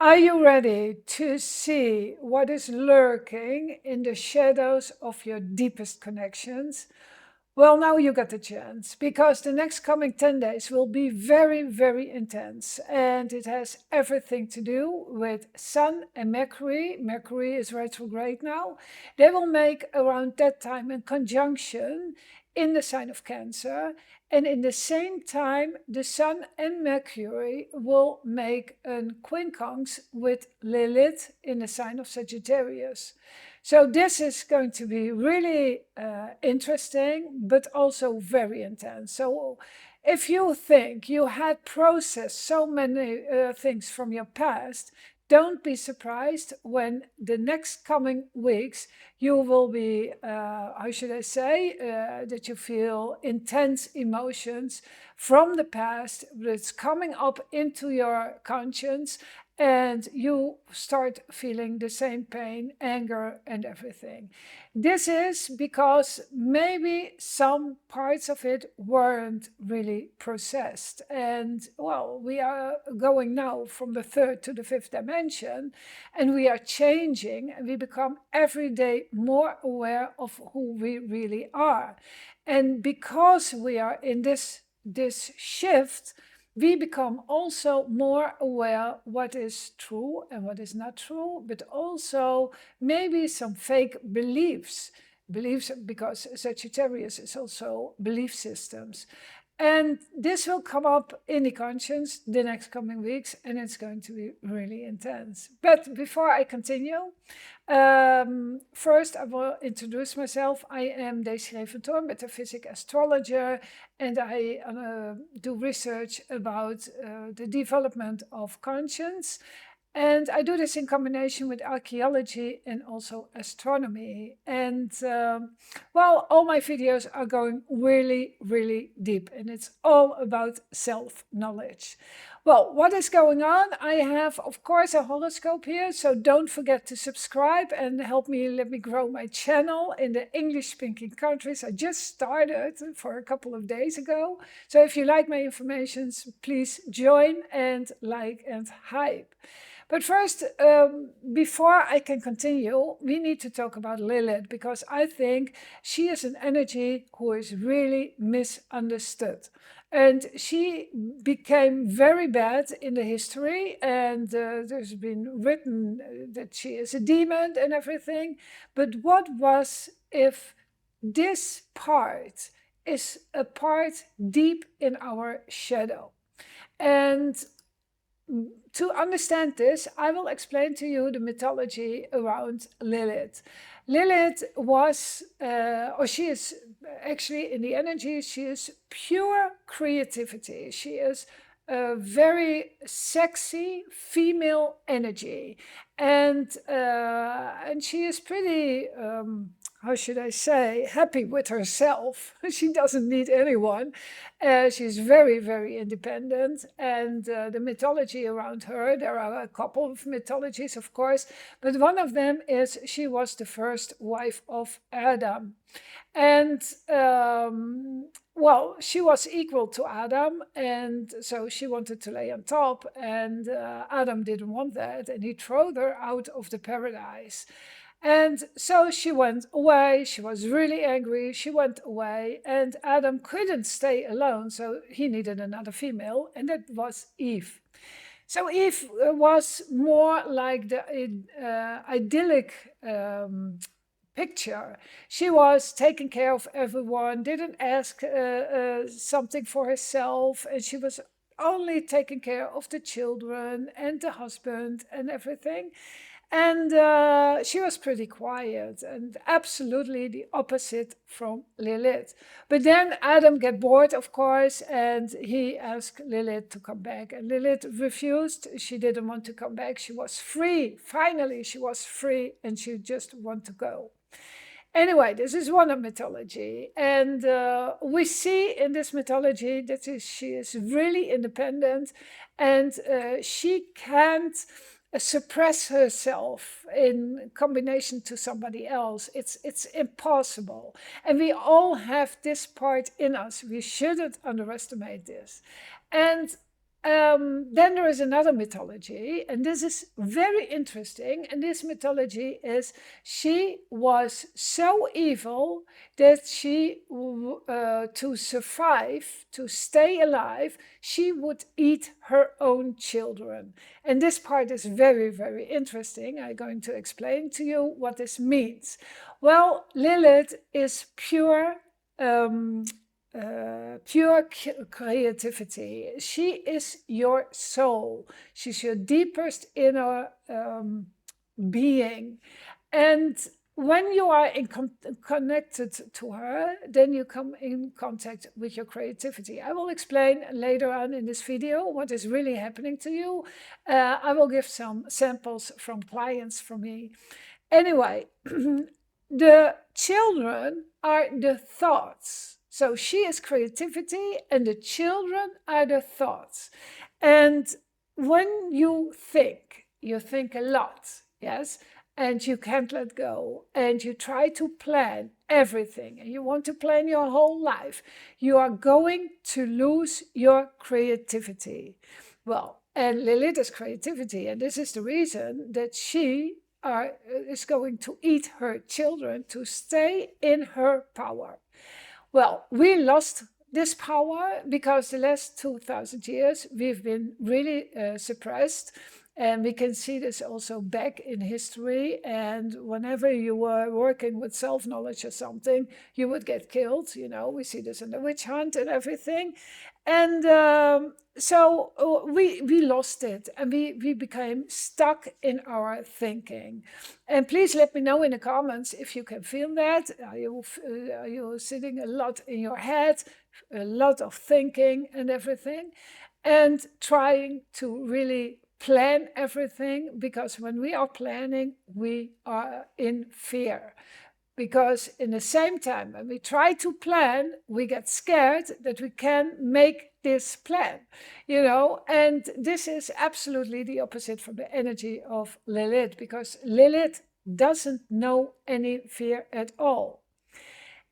Are you ready to see what is lurking in the shadows of your deepest connections? Well, now you got the chance, because the next coming 10 days will be very, very intense. And it has everything to do with Sun and Mercury. Mercury is retrograde now. They will make around that time a conjunction in the sign of Cancer. And in the same time, the Sun and Mercury will make a quincunx with Lilith in the sign of Sagittarius. So this is going to be really interesting, but also very intense. So if you think you had processed so many things from your past, don't be surprised when the next coming weeks you will be, how should I say, that you feel intense emotions from the past that's coming up into your conscience, and you start feeling the same pain, anger, and everything. This is because maybe some parts of it weren't really processed. And well, we are going now from the third to the fifth dimension, and we are changing, and we become every day more aware of who we really are. And because we are in this shift, we become also more aware what is true and what is not true, but also maybe some fake beliefs. Beliefs, because Sagittarius is also belief systems. And this will come up in the conscience the next coming weeks, and it's going to be really intense. But before I continue, first I will introduce myself. I am Desiree van Toor, Metaphysical astrologer, and I do research about the development of conscience. And I do this in combination with archaeology and also astronomy. And well, all my videos are going really, really deep, and it's all about self-knowledge. Well, what is going on? I have, of course, a horoscope here, so don't forget to subscribe and help me, let me grow my channel in the English-speaking countries. I just started for a couple of days ago. So if you like my information, please join and like and hype. But first, before I can continue, we need to talk about Lilith, because I think she is an energy who is really misunderstood. And she became very bad in the history, and there's been written that she is a demon and everything. But what was if this part is a part deep in our shadow? And to understand this, I will explain to you the mythology around Lilith. Lilith was, or she is actually in the energy, she is pure creativity. She is a very sexy female energy, and she is pretty, how should I say, happy with herself. She doesn't need anyone. She's very, very independent. And the mythology around her, there are a couple of mythologies, of course, but one of them is she was the first wife of Adam. And well, she was equal to Adam, and so she wanted to lay on top, and Adam didn't want that, and he threw her out of the paradise. And so she went away. She was really angry. She went away, and Adam couldn't stay alone, so he needed another female, and that was Eve. So Eve was more like the idyllic picture. She was taking care of everyone, didn't ask something for herself, and she was only taking care of the children and the husband and everything. And she was pretty quiet, and absolutely the opposite from Lilith. But then Adam got bored, of course, and he asked Lilith to come back. And Lilith refused. She didn't want to come back. She was free. Finally, she was free, and she just wanted to go. Anyway, this is one of mythology. And we see in this mythology that she is really independent, and she can't suppress herself in combination to somebody else. It's impossible. And we all have this part in us. We shouldn't underestimate this. And then there is another mythology, and this is very interesting. And this mythology is she was so evil that she, to survive, to stay alive, she would eat her own children. And this part is very, very interesting. I'm going to explain to you what this means. Well, Lilith is pure creativity. She is your soul. She's your deepest inner being. And when you are connected to her, then you come in contact with your creativity. I will explain later on in this video what is really happening to you. I will give some samples from clients for me. Anyway, the children are the thoughts. So she is creativity and the children are the thoughts. And when you think a lot, yes, and you can't let go, and you try to plan everything, and you want to plan your whole life, you are going to lose your creativity. Well, and Lilith is creativity, and this is the reason that she is going to eat her children to stay in her power. Well, we lost this power because the last 2000 years we've been really suppressed. And we can see this also back in history. And whenever you were working with self-knowledge or something, you would get killed. You know, we see this in the witch hunt and everything. And so we lost it and we became stuck in our thinking. And please let me know in the comments if you can feel that. Are you sitting a lot in your head, a lot of thinking and everything, and trying to really plan everything? Because when we are planning, we are in fear. Because in the same time, when we try to plan, we get scared that we can make this plan, you know, and this is absolutely the opposite from the energy of Lilith, because Lilith doesn't know any fear at all.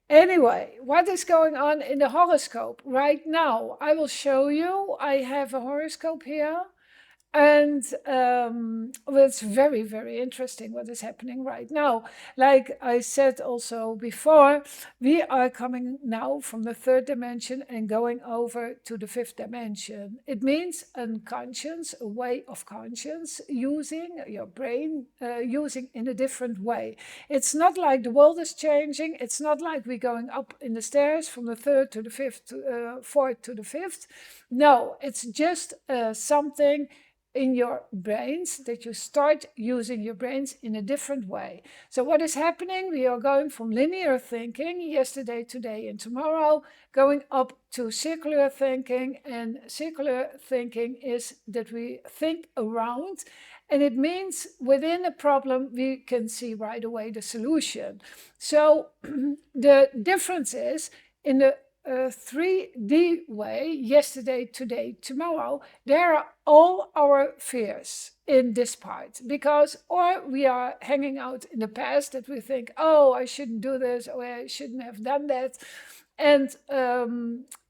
Anyway, what is going on in the horoscope right now? I will show you. I have a horoscope here. And well, it's very, very interesting what is happening right now. Like I said also before, we are coming now from the third dimension and going over to the fifth dimension. It means unconscious, a way of conscience, using your brain, using in a different way. It's not like the world is changing. It's not like we're going up in the stairs from the third to the fifth, fourth to the fifth. No, it's just something in your brains, that you start using your brains in a different way. So what is happening? We are going from linear thinking, yesterday, today, and tomorrow, going up to circular thinking. And circular thinking is that we think around, and it means within a problem, we can see right away the solution. So the difference is in the 3D way, yesterday, today, tomorrow, there are all our fears in this part, because or we are hanging out in the past that we think, oh, I shouldn't do this, or I shouldn't have done that. And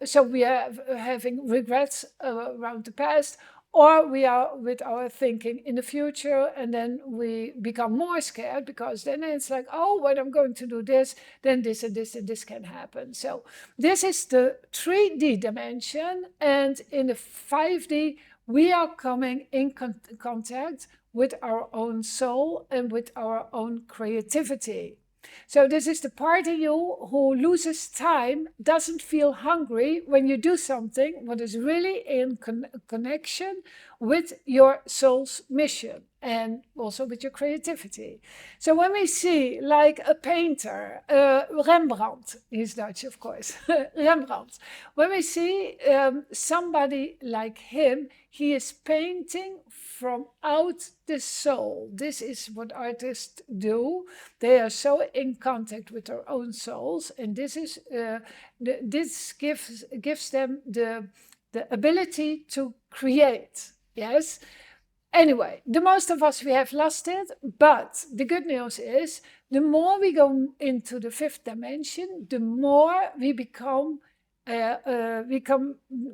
so we are having regrets around the past, or we are with our thinking in the future, and then we become more scared, because then it's like, oh, when I'm going to do this, then this and this and this can happen. So this is the 3D dimension, and in the 5D, we are coming in contact with our own soul and with our own creativity. So this is the part of you who loses time, doesn't feel hungry when you do something what is really in connection with your soul's mission and also with your creativity. So when we see like a painter, Rembrandt, he's Dutch of course, Rembrandt, when we see somebody like him, he is painting from out the soul. This is what artists do. They are so in contact with their own souls, and this is this gives them the ability to create. Yes. Anyway, the most of us, we have lost it, but the good news is the more we go into the fifth dimension, the more we become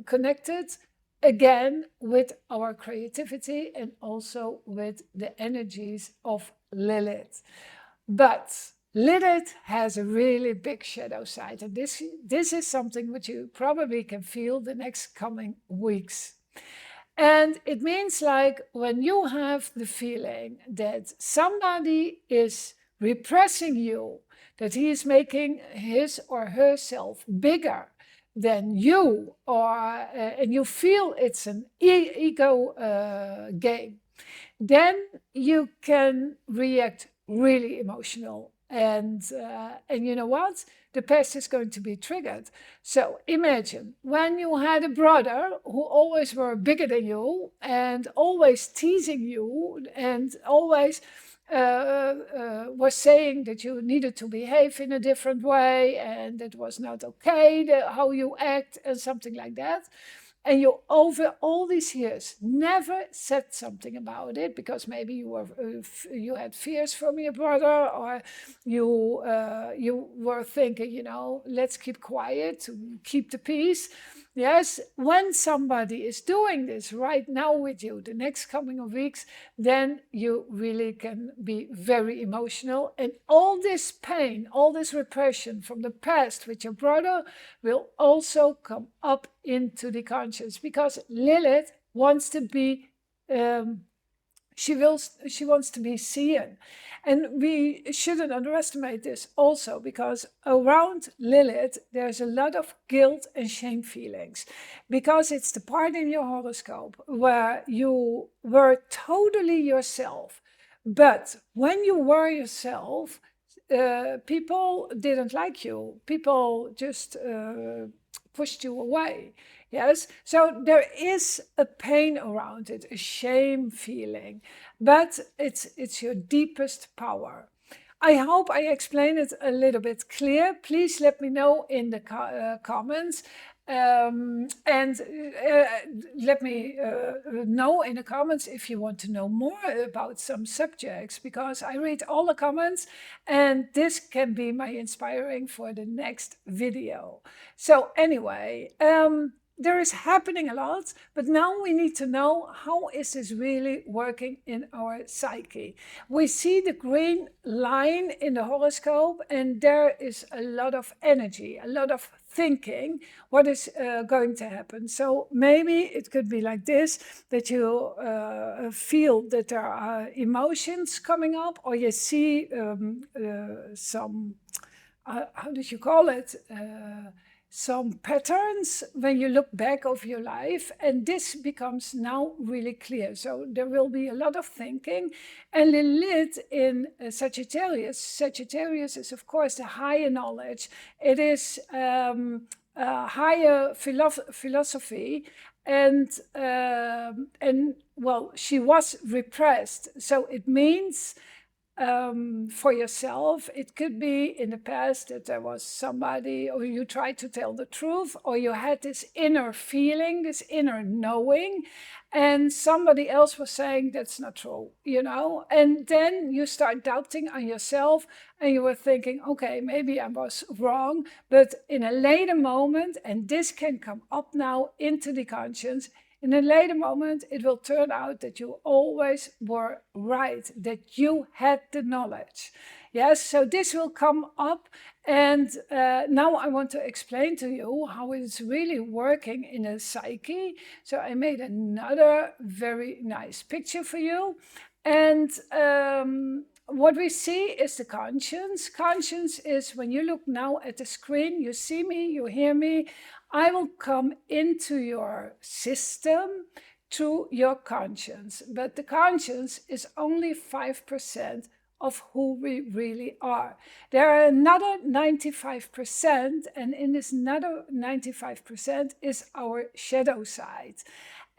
connected again with our creativity and also with the energies of Lilith. But Lilith has a really big shadow side, and this is something which you probably can feel the next coming weeks. And it means like when you have the feeling that somebody is repressing you, that he is making his or herself bigger than you, or and you feel it's an ego game, then you can react really emotional. And you know what? The past is going to be triggered. So imagine when you had a brother who always were bigger than you and always teasing you and always was saying that you needed to behave in a different way and it was not okay how you act and something like that. And you, over all these years, never said something about it because maybe you had fears from your brother, or you were thinking, let's keep quiet to keep the peace. Yes, when somebody is doing this right now with you, the next coming of weeks, then you really can be very emotional. And all this pain, all this repression from the past with your brother will also come up into the conscious, because Lilith wants to be she wants to be seen. And we shouldn't underestimate this also, because around Lilith there's a lot of guilt and shame feelings, because it's the part in your horoscope where you were totally yourself. But when you were yourself, people didn't like you. People just pushed you away. Yes, so there is a pain around it, a shame feeling, but it's your deepest power. I hope I explained it a little bit clear. Please let me know in the comments. And let me know in the comments if you want to know more about some subjects, because I read all the comments and this can be my inspiring for the next video. So anyway, there is happening a lot, but now we need to know, how is this really working in our psyche? We see the green line in the horoscope and there is a lot of energy, a lot of thinking what is going to happen. So maybe it could be like this, that you feel that there are emotions coming up, or you see some, how did you call it? Some patterns when you look back over your life, and this becomes now really clear. So there will be a lot of thinking. And Lilith in Sagittarius is of course the higher knowledge. It is higher philosophy, and well, she was repressed, so it means for yourself, it could be in the past that there was somebody, or you tried to tell the truth, or you had this inner feeling, this inner knowing, and somebody else was saying that's not true, and then you start doubting on yourself, and you were thinking, okay, maybe I was wrong. But in a later moment, and this can come up now into the conscience, in a later moment, it will turn out that you always were right, that you had the knowledge. Yes, so this will come up, and now I want to explain to you how it's really working in a psyche. So I made another very nice picture for you. And what we see is the conscience. Conscience is when you look now at the screen, you see me, you hear me. I will come into your system through your conscience. But the conscience is only 5% of who we really are. There are another 95%, and in this another 95% is our shadow side.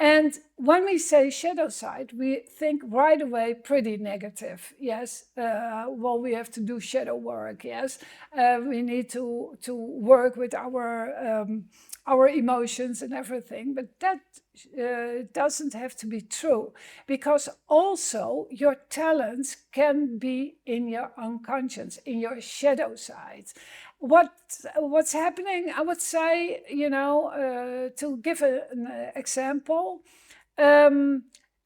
And when we say shadow side, we think right away pretty negative. Yes, well, we have to do shadow work. Yes, we need to work with our emotions and everything, but that doesn't have to be true, because also your talents can be in your unconscious, in your shadow side. What's happening, I would say, to give an example,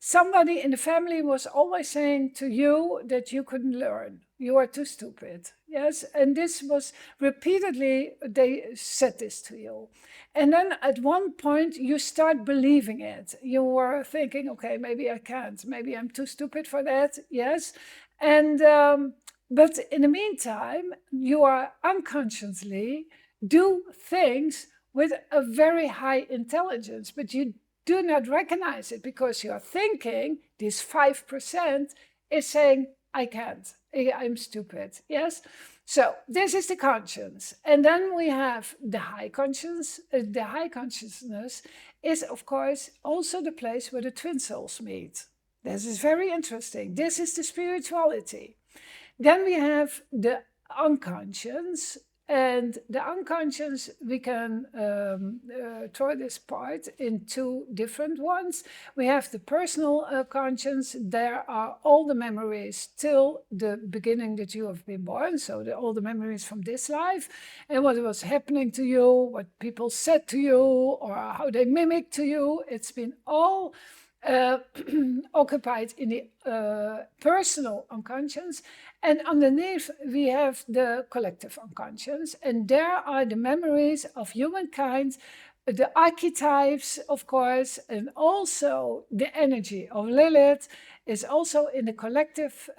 somebody in the family was always saying to you that you couldn't learn. You are too stupid. Yes. And this was repeatedly, they said this to you. And then at one point you start believing it. You were thinking, okay, maybe I can't. Maybe I'm too stupid for that. Yes. And, but in the meantime, you are unconsciously do things with a very high intelligence, but you do not recognize it because you're thinking this 5% is saying, I can't, I'm stupid. Yes. So this is the conscience. And then we have the high conscience. The high consciousness is, of course, also the place where the twin souls meet. This is very interesting. This is the spirituality. Then we have the unconscious. And the unconscious, we can throw this part in two different ones. We have the personal conscious. There are all the memories till the beginning that you have been born. So all the memories from this life and what was happening to you, what people said to you, or how they mimicked to you. It's been all occupied in the personal unconscious. And underneath we have the collective unconscious, and there are the memories of humankind, the archetypes, of course, and also the energy of Lilith is also in the collective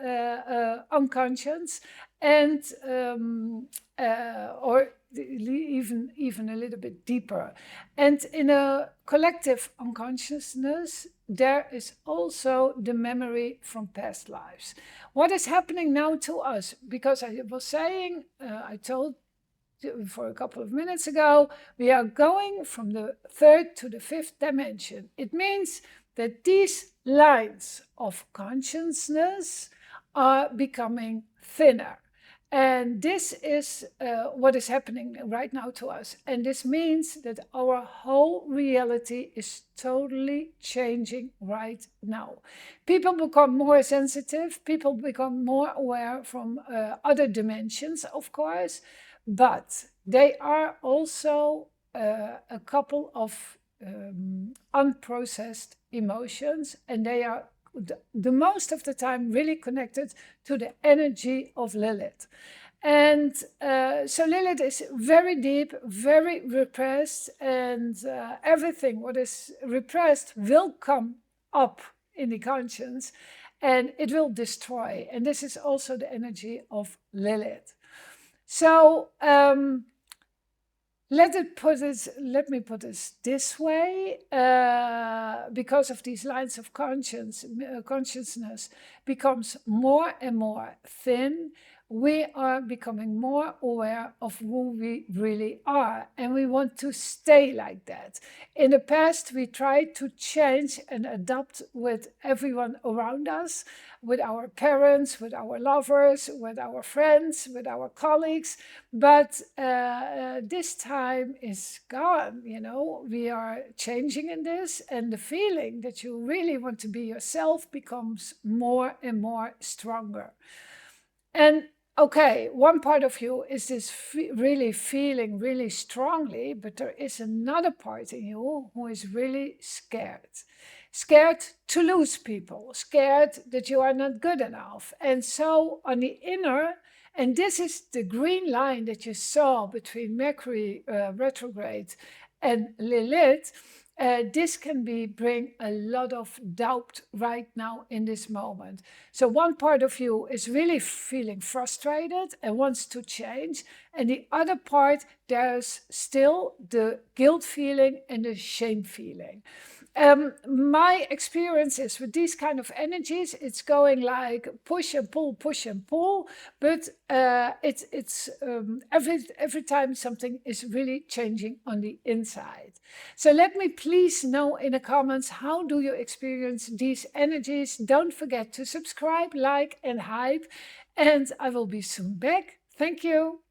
unconscious, and or even a little bit deeper. And in a collective unconsciousness, there is also the memory from past lives. What is happening now to us? Because I was saying, I told you for a couple of minutes ago, we are going from the third to the fifth dimension. It means that these lines of consciousness are becoming thinner. And this is what is happening right now to us. And this means that our whole reality is totally changing right now. People become more sensitive. People become more aware from other dimensions, of course. But they are also a couple of unprocessed emotions. And they are the most of the time really connected to the energy of Lilith. And so Lilith is very deep, very repressed, and everything what is repressed will come up in the conscience and it will destroy. And this is also the energy of Lilith. So let me put it this way, because of these lines of consciousness becomes more and more thin, we are becoming more aware of who we really are, and we want to stay like that. In the past, we tried to change and adapt with everyone around us, with our parents, with our lovers, with our friends, with our colleagues, but this time is gone, we are changing in this, and the feeling that you really want to be yourself becomes more and more stronger. And okay, one part of you is this really feeling really strongly, but there is another part in you who is really scared. Scared to lose people, scared that you are not good enough. And so on the inner, and this is the green line that you saw between Mercury retrograde and Lilith, this can bring a lot of doubt right now in this moment. So one part of you is really feeling frustrated and wants to change. And the other part, there's still the guilt feeling and the shame feeling. My experience is with these kind of energies, it's going like push and pull, but it's every time something is really changing on the inside. So let me please know in the comments, how do you experience these energies? Don't forget to subscribe, like and hype, and I will be soon back. Thank you.